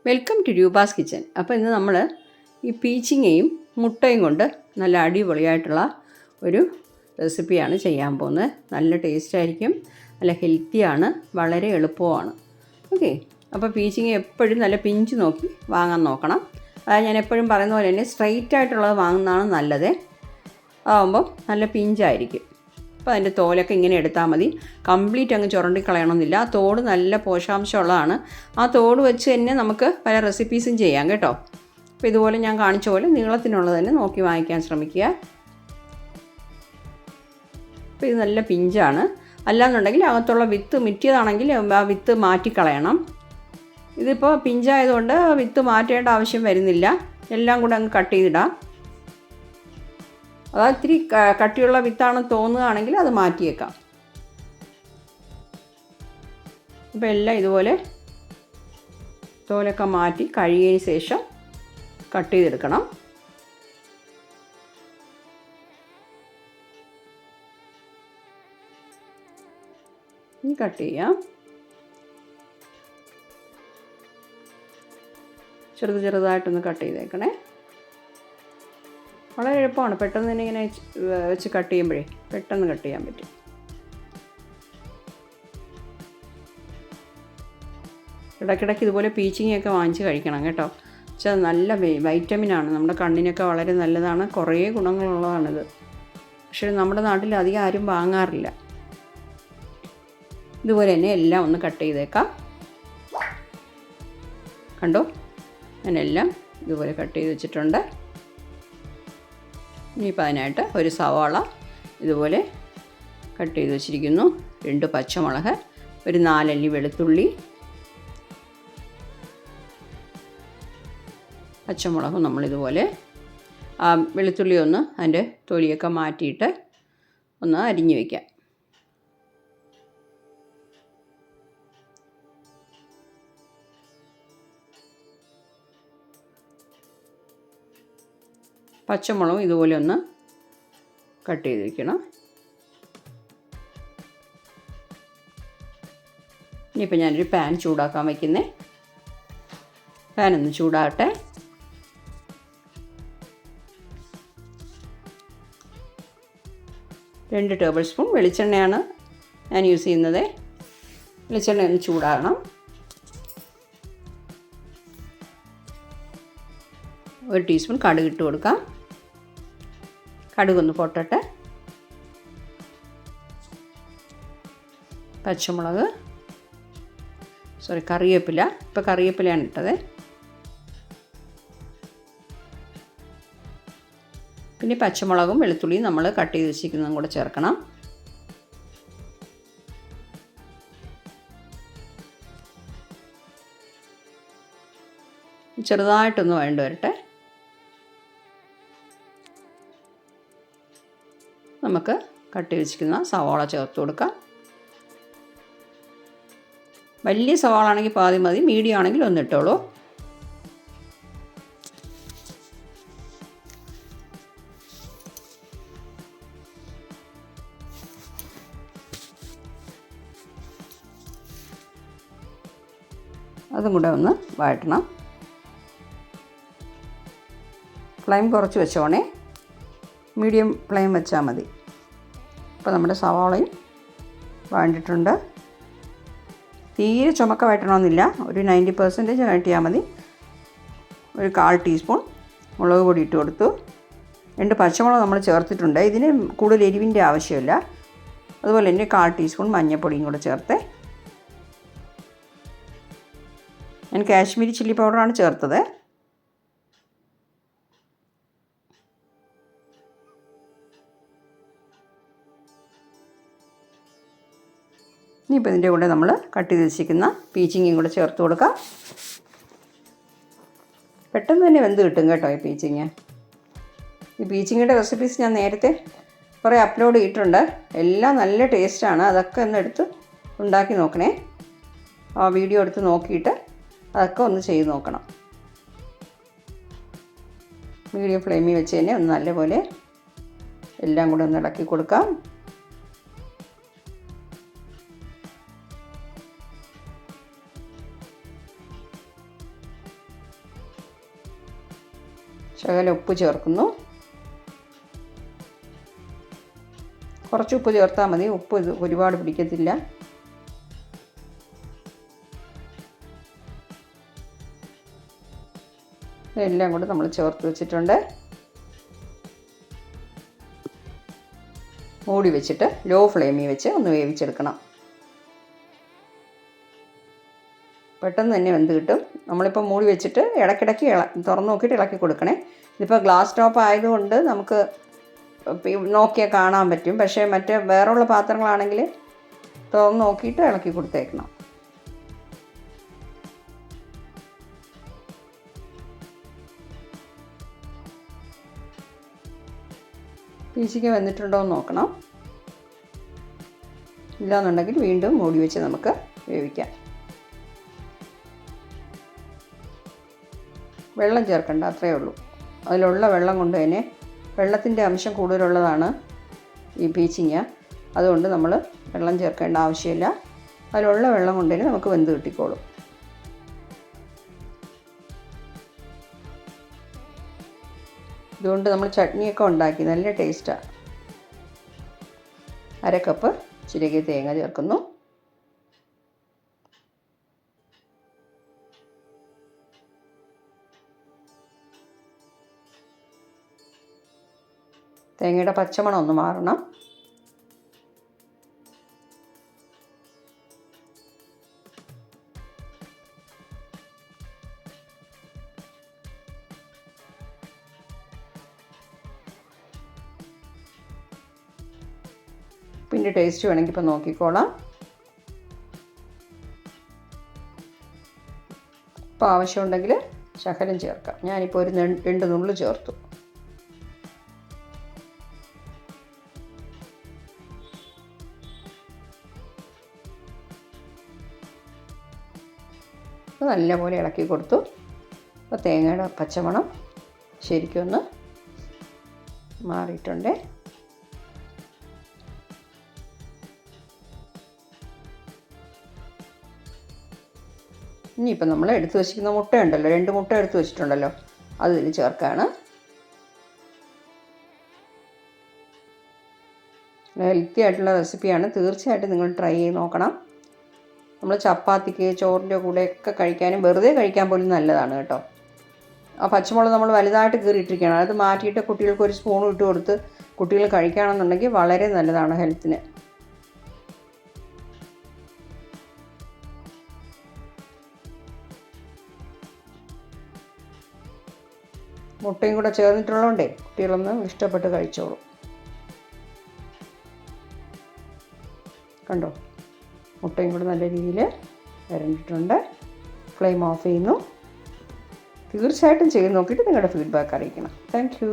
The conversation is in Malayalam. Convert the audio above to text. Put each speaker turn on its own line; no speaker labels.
Welcome to Roopa's kitchen. അപ്പോൾ ഇന്ന് നമ്മൾ ഈ പീച്ചിങ്ങയും മുട്ടയും കൊണ്ട് നല്ല അടിപൊളിയായിട്ടുള്ള ഒരു റെസിപ്പിയാണ് ചെയ്യാൻ പോകുന്നത്. നല്ല ടേസ്റ്റായിരിക്കും, നല്ല ഹെൽത്തിയാണ്, വളരെ എളുപ്പമാണ്. ഓക്കെ, അപ്പോൾ പീച്ചിങ്ങ എപ്പോഴും നല്ല പിഞ്ച് നോക്കി വാങ്ങാൻ നോക്കണം. അതായത് ഞാൻ എപ്പോഴും പറയുന്ന പോലെ തന്നെ സ്ട്രൈറ്റ് ആയിട്ടുള്ളത് വാങ്ങുന്നതാണ് നല്ലത്. അതാകുമ്പോൾ നല്ല പിഞ്ചായിരിക്കും. അപ്പോൾ അതിൻ്റെ തോലൊക്കെ ഇങ്ങനെ എടുത്താൽ മതി. കംപ്ലീറ്റ് അങ്ങ് ചുരണ്ടി കളയണമെന്നില്ല. ആ തോട് നല്ല പോഷകാംശമുള്ളതാണ്. ആ തോട് വെച്ച് തന്നെ നമുക്ക് പല റെസിപ്പീസും ചെയ്യാം കേട്ടോ. അപ്പോൾ ഇതുപോലെ ഞാൻ കാണിച്ച പോലെ നീളത്തിനുള്ളത് തന്നെ നോക്കി വാങ്ങിക്കാൻ ശ്രമിക്കുക. അപ്പോൾ ഇത് നല്ല പിഞ്ചാണ്. അല്ലാന്നുണ്ടെങ്കിൽ അകത്തുള്ള വിത്ത് മിറ്റിയതാണെങ്കിൽ ആ വിത്ത് മാറ്റിക്കളയണം. ഇതിപ്പോൾ പിഞ്ചായതുകൊണ്ട് വിത്ത് മാറ്റേണ്ട ആവശ്യം വരുന്നില്ല. എല്ലാം കൂടെ അങ്ങ് കട്ട് ചെയ്തിടാം. അതായത് ഇത്തിരി കട്ടിയുള്ള വിത്താണെന്ന് തോന്നുകയാണെങ്കിൽ അത് മാറ്റിയേക്കാം. അപ്പോൾ എല്ലാം ഇതുപോലെ തോലൊക്കെ മാറ്റി കഴുകിയതിന് ശേഷം കട്ട് ചെയ്തെടുക്കണം. ഇനി കട്ട് ചെയ്യാം. ചെറുതായിട്ടൊന്ന് കട്ട് ചെയ്തേക്കണേ. വളരെ എളുപ്പമാണ്. പെട്ടെന്ന് തന്നെ ഇങ്ങനെ വെച്ച് കട്ട് ചെയ്യുമ്പോഴേ പെട്ടെന്ന് കട്ട് ചെയ്യാൻ പറ്റും. ഇടയ്ക്കിടയ്ക്ക് ഇതുപോലെ പീച്ചിങ്ങയൊക്കെ വാങ്ങിച്ച് കഴിക്കണം കേട്ടോ. പക്ഷേ നല്ല വൈറ്റമിനാണ്, നമ്മുടെ കണ്ണിനൊക്കെ വളരെ നല്ലതാണ്, കുറേ ഗുണങ്ങളുള്ളതാണിത്. പക്ഷേ നമ്മുടെ നാട്ടിൽ അധികം ആരും വാങ്ങാറില്ല. ഇതുപോലെ തന്നെ എല്ലാം ഒന്ന് കട്ട് ചെയ്തേക്കാം. കണ്ടോ, ഞാനെല്ലാം ഇതുപോലെ കട്ട് ചെയ്ത് വെച്ചിട്ടുണ്ട്. ഇനിയിപ്പോൾ അതിനായിട്ട് ഒരു സവാള ഇതുപോലെ കട്ട് ചെയ്ത് വെച്ചിരിക്കുന്നു, 2 പച്ചമുളക്, ഒരു 4 അല്ലി വെളുത്തുള്ളി, പച്ചമുളകും നമ്മളിതുപോലെ വെളുത്തുള്ളി ഒന്ന് അതിൻ്റെ തൊലിയൊക്കെ മാറ്റിയിട്ട് ഒന്ന് അരിഞ്ഞ് വയ്ക്കാം. പച്ചമുളകും ഇതുപോലെ ഒന്ന് കട്ട് ചെയ്ത് വയ്ക്കണം. ഇനിയിപ്പോൾ ഞാനൊരു പാൻ ചൂടാക്കാൻ വയ്ക്കുന്നേ. പാൻ ഒന്ന് ചൂടാകട്ടെ. രണ്ട് ടേബിൾ സ്പൂൺ വെളിച്ചെണ്ണയാണ് ഞാൻ യൂസ് ചെയ്യുന്നത്. വെളിച്ചെണ്ണ ഒന്ന് ചൂടാകണം. 1 ടീസ്പൂൺ കടുക് ഇട്ട് കൊടുക്കാം. കടുകൊന്ന് പൊട്ടട്ടെ. പച്ചമുളക്, കറിവേപ്പില. ഇപ്പോൾ കറിവേപ്പിലയാണ് ഇട്ടത്. പിന്നെ പച്ചമുളകും വെളുത്തുള്ളിയും നമ്മൾ കട്ട് ചെയ്ത് വെച്ചിരിക്കുന്നതും കൂടെ ചേർക്കണം. ചെറുതായിട്ടൊന്ന് വഴണ്ട് വരട്ടെ. നമുക്ക് കട്ട് ചെയ്ത് വെച്ചിരിക്കുന്ന സവാള ചേർത്ത് കൊടുക്കാം. വലിയ സവാള ആണെങ്കിൽ പാതി മതി, മീഡിയം ആണെങ്കിൽ ഒന്ന് ഇട്ടോളൂ. അതും കൂടെ ഒന്ന് വഴറ്റണം. ഫ്ലെയിം കുറച്ച് വെച്ചോണേ, മീഡിയം ഫ്ലെയിം വെച്ചാൽ മതി. ഇപ്പോൾ നമ്മുടെ സവാളയും വഴണ്ടിട്ടുണ്ട്. തീരെ ചുമക്ക വഴറ്റണമെന്നില്ല, ഒരു 90% വഴറ്റിയാൽ മതി. ഒരു 1/4 ടീസ്പൂൺ മുളക് പൊടി ഇട്ട് കൊടുത്തു. 2 പച്ചമുളക് നമ്മൾ ചേർത്തിട്ടുണ്ട്. ഇതിന് കൂടുതൽ എരിവിൻ്റെ ആവശ്യമില്ല. അതുപോലെ തന്നെ 1/4 ടീസ്പൂൺ മഞ്ഞൾപ്പൊടിയും കൂടെ ചേർത്ത്. ഞാൻ കാശ്മീരി ചില്ലി പൗഡറാണ് ചേർത്തത്. ഇനിയിപ്പോൾ ഇതിൻ്റെ കൂടെ നമ്മൾ കട്ട് ചെയ്ത് വെച്ചിരിക്കുന്ന പീച്ചിങ്ങയും കൂടെ ചേർത്ത് കൊടുക്കാം. പെട്ടെന്ന് തന്നെ വെന്ത് കിട്ടും കേട്ടോ ഈ പീച്ചിങ്ങ. ഈ പീച്ചിങ്ങയുടെ റെസിപ്പീസ് ഞാൻ നേരത്തെ കുറേ അപ്ലോഡ് ചെയ്തിട്ടുണ്ട്. എല്ലാം നല്ല ടേസ്റ്റാണ്. അതൊക്കെ ഒന്ന് എടുത്ത് ഉണ്ടാക്കി നോക്കണേ. ആ വീഡിയോ എടുത്ത് നോക്കിയിട്ട് അതൊക്കെ ഒന്ന് ചെയ്ത് നോക്കണം. മീഡിയം ഫ്ലെയിമിൽ വെച്ച് തന്നെ ഒന്ന് നല്ലപോലെ എല്ലാം കൂടെ ഒന്ന് ഇളക്കി കൊടുക്കാം. ശകലം ഉപ്പ് ചേർക്കുന്നു. കുറച്ച് ഉപ്പ് ചേർത്താൽ മതി, ഉപ്പ് ഇത് ഒരുപാട് പിടിക്കത്തില്ല. ഇതെല്ലാം കൂടെ നമ്മൾ ചേർത്ത് വെച്ചിട്ടുണ്ട്. മൂടി വെച്ചിട്ട് ലോ ഫ്ലെയിമിൽ വെച്ച് ഒന്ന് വേവിച്ചെടുക്കണം. പെട്ടെന്ന് തന്നെ വെന്ത് കിട്ടും. നമ്മളിപ്പോൾ മൂടി വെച്ചിട്ട് ഇടയ്ക്കിടയ്ക്ക് തുറന്ന് നോക്കിയിട്ട് ഇളക്കി കൊടുക്കണേ. ഇതിപ്പോൾ ഗ്ലാസ് ടോപ്പ് ആയതുകൊണ്ട് നമുക്ക് നോക്കിയാൽ കാണാൻ പറ്റും. പക്ഷേ മറ്റേ വേറെയുള്ള പാത്രങ്ങളാണെങ്കിൽ തുറന്ന് നോക്കിയിട്ട് ഇളക്കി കൊടുത്തേക്കണം. പീച്ചിക്ക വെന്തിട്ടുണ്ടോ എന്ന് നോക്കണം. ഇല്ലാന്നുണ്ടെങ്കിൽ വീണ്ടും മൂടി വെച്ച് നമുക്ക് വേവിക്കാം. വെള്ളം ചേർക്കണ്ട, അത്രയേ ഉള്ളൂ. അതിലുള്ള വെള്ളം കൊണ്ട് തന്നെ, വെള്ളത്തിൻ്റെ അംശം കൂടുതലുള്ളതാണ് ഈ പീച്ചിങ്ങ. അതുകൊണ്ട് നമ്മൾ വെള്ളം ചേർക്കേണ്ട ആവശ്യമില്ല. അതിലുള്ള വെള്ളം കൊണ്ട് തന്നെ നമുക്ക് വെന്ത് കിട്ടിക്കോളും. ഇതുകൊണ്ട് നമ്മൾ ചട്നിയൊക്കെ ഉണ്ടാക്കി നല്ല ടേസ്റ്റാണ്. 1/2 കപ്പ് ചിരകിയ തേങ്ങ ചേർക്കുന്നു. തേങ്ങയുടെ പച്ചമണം ഒന്ന് മാറണം. പിന്നെ ടേസ്റ്റ് വേണമെങ്കിൽ ഇപ്പോൾ നോക്കിക്കോളാം. ഇപ്പോൾ ആവശ്യമുണ്ടെങ്കിൽ ശകലം ചേർക്കാം. ഞാനിപ്പോൾ ഒരു 2 നുള്ള് ചേർത്തു. നല്ലപോലെ ഇളക്കി കൊടുത്തു. അപ്പോൾ തേങ്ങയുടെ പച്ചമണം ശരിക്കും ഒന്ന് മാറിയിട്ടുണ്ട്. ഇനിയിപ്പോൾ നമ്മൾ എടുത്ത് വെച്ചിരിക്കുന്ന മുട്ടയുണ്ടല്ലോ, 2 മുട്ട എടുത്ത് വെച്ചിട്ടുണ്ടല്ലോ, അത് ഇതിൽ ചേർക്കുകയാണ്. ഹെൽത്തി ആയിട്ടുള്ള റെസിപ്പിയാണ്. തീർച്ചയായിട്ടും നിങ്ങൾ ട്രൈ ചെയ്ത് നോക്കണം. നമ്മൾ ചപ്പാത്തിക്ക്, ചോറിൻ്റെ കൂടെയൊക്കെ കഴിക്കാനും വെറുതെ കഴിക്കാൻ പോലും നല്ലതാണ് കേട്ടോ. ആ പച്ചമുളക് നമ്മൾ വലുതായിട്ട് കീറിയിട്ടിരിക്കുകയാണ്. അത് മാറ്റിയിട്ട് കുട്ടികൾക്ക് ഒരു സ്പൂൺ ഇട്ട് കൊടുത്ത് കുട്ടികൾ കഴിക്കുകയാണെന്നുണ്ടെങ്കിൽ വളരെ നല്ലതാണ് ഹെൽത്തിന്. മുട്ടയും കൂടെ ചേർന്നിട്ടുള്ളതുകൊണ്ടേ കുട്ടികളൊന്ന് ഇഷ്ടപ്പെട്ട് കഴിച്ചോളും. കണ്ടോ, മുട്ടയും കൂടെ നല്ല രീതിയിൽ വരണ്ടിട്ടുണ്ട്. ഫ്ലെയിം ഓഫ് ചെയ്യുന്നു. തീർച്ചയായിട്ടും ചെയ്ത് നോക്കിയിട്ട് നിങ്ങളുടെ ഫീഡ്ബാക്ക് അറിയിക്കണം. Thank you.